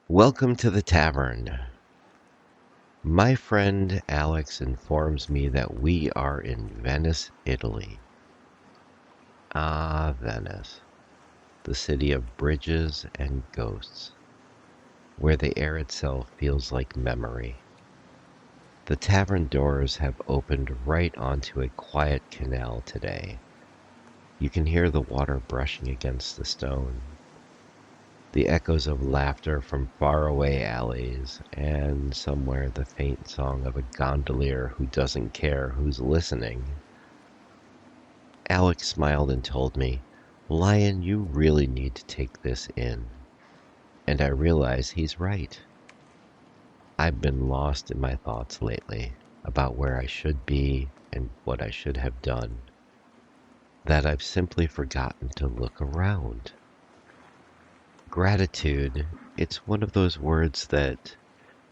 Welcome to the Tavern. My friend Alex informs me that we are in Venice, Italy. Ah, Venice, the city of bridges and ghosts, where the air itself feels like memory. The tavern doors have opened right onto a quiet canal today. You can hear the water brushing against the stone, the echoes of laughter from faraway alleys, and somewhere the faint song of a gondolier who doesn't care who's listening. Alex smiled and told me, "Lion, you really need to take this in." And I realize he's right. I've been lost in my thoughts lately about where I should be and what I should have done, that I've simply forgotten to look around. Gratitude, it's one of those words that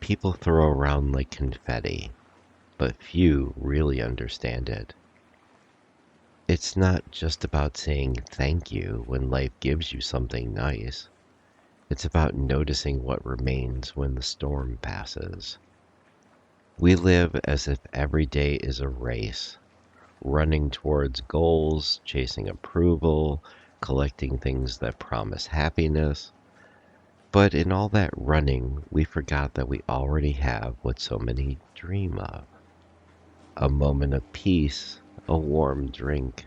people throw around like confetti, but few really understand it. It's not just about saying thank you when life gives you something nice. It's about noticing what remains when the storm passes. We live as if every day is a race, running towards goals, chasing approval, collecting things that promise happiness. But in all that running, we forgot that we already have what so many dream of: a moment of peace, a warm drink,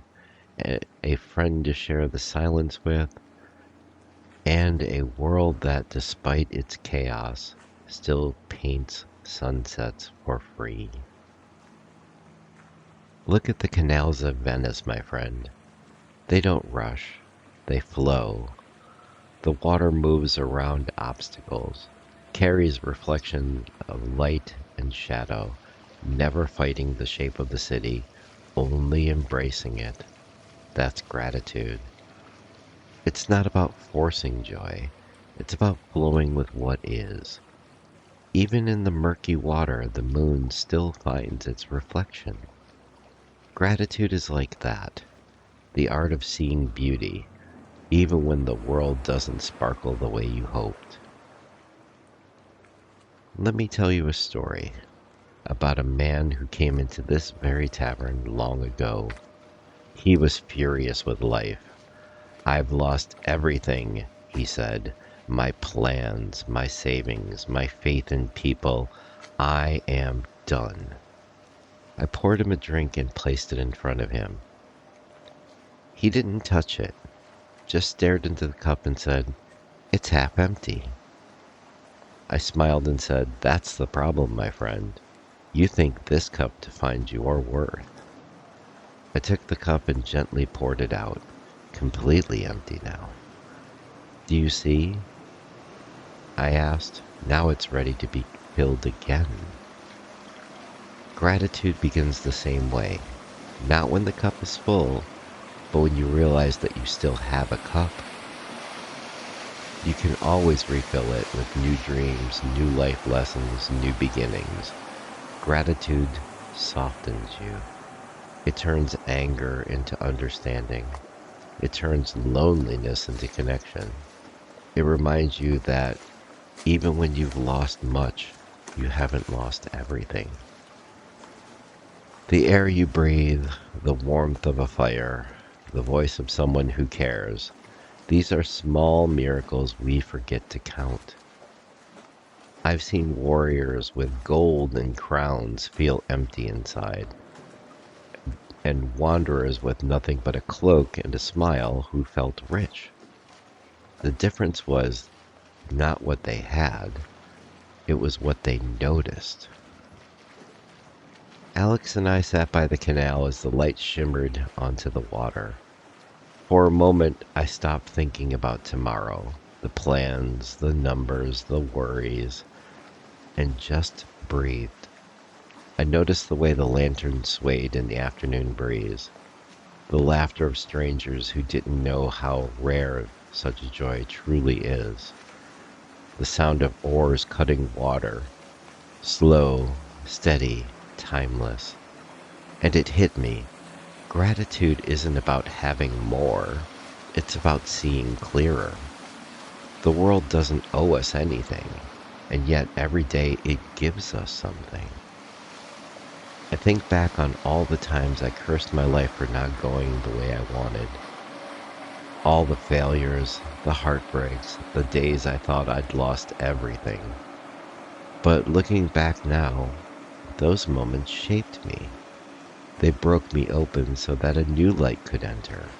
a friend to share the silence with, and a world that, despite its chaos, still paints sunsets for free. Look at the canals of Venice, my friend. They don't rush, they flow. The water moves around obstacles, carries reflection of light and shadow, never fighting the shape of the city, only embracing it. That's gratitude. It's not about forcing joy, it's about flowing with what is. Even in the murky water, the moon still finds its reflection. Gratitude is like that, the art of seeing beauty, even when the world doesn't sparkle the way you hoped. Let me tell you a story about a man who came into this very tavern long ago. He was furious with life. "I've lost everything," he said. "My plans, my savings, my faith in people. I am done." I poured him a drink and placed it in front of him. He didn't touch it, just stared into the cup and said, "It's half empty." I smiled and said, "That's the problem, my friend. You think this cup defines your worth." I took the cup and gently poured it out, completely empty now. "Do you see?" I asked. "Now it's ready to be filled again." Gratitude begins the same way, not when the cup is full, but when you realize that you still have a cup. You can always refill it with new dreams, new life lessons, new beginnings. Gratitude softens you. It turns anger into understanding. It turns loneliness into connection. It reminds you that even when you've lost much, you haven't lost everything. The air you breathe, the warmth of a fire, the voice of someone who cares, these are small miracles we forget to count. I've seen warriors with gold and crowns feel empty inside, and wanderers with nothing but a cloak and a smile who felt rich. The difference was not what they had, it was what they noticed. Alex and I sat by the canal as the light shimmered onto the water. For a moment, I stopped thinking about tomorrow, the plans, the numbers, the worries, and just breathed. I noticed the way the lantern swayed in the afternoon breeze, the laughter of strangers who didn't know how rare such joy truly is, the sound of oars cutting water, slow, steady, timeless. And it hit me. Gratitude isn't about having more, it's about seeing clearer. The world doesn't owe us anything. and yet every day it gives us something. I think back on all the times I cursed my life for not going the way I wanted. All the failures, the heartbreaks, the days I thought I'd lost everything. But looking back now, those moments shaped me. They broke me open so that a new light could enter.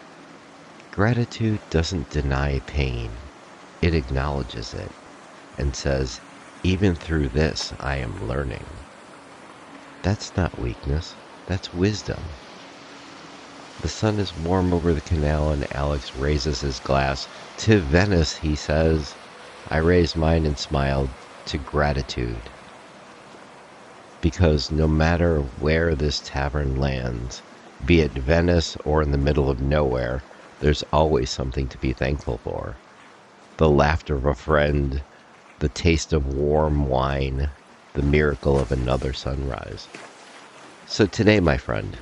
Gratitude doesn't deny pain, it acknowledges it and says, even through this, I am learning. That's not weakness, that's wisdom. The sun is warm over the canal and Alex raises his glass. To Venice, he says. I raised mine and smiled. To gratitude. Because no matter where this tavern lands, be it Venice or in the middle of nowhere, there's always something to be thankful for. The laughter of a friend, the taste of warm wine, the miracle of another sunrise. So today, my friend,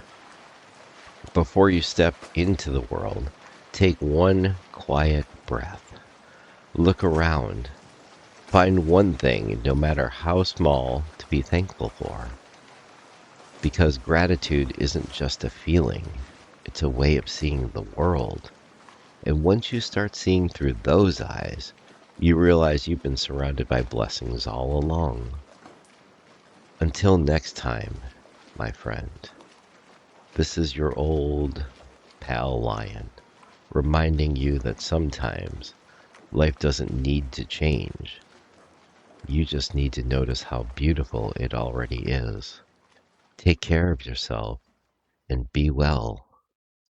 before you step into the world, take one quiet breath. Look around. Find one thing, no matter how small, to be thankful for. Because gratitude isn't just a feeling, it's a way of seeing the world. And once you start seeing through those eyes, you realize you've been surrounded by blessings all along. Until next time, my friend, this is your old pal Lion, reminding you that sometimes life doesn't need to change. You just need to notice how beautiful it already is. Take care of yourself and be well.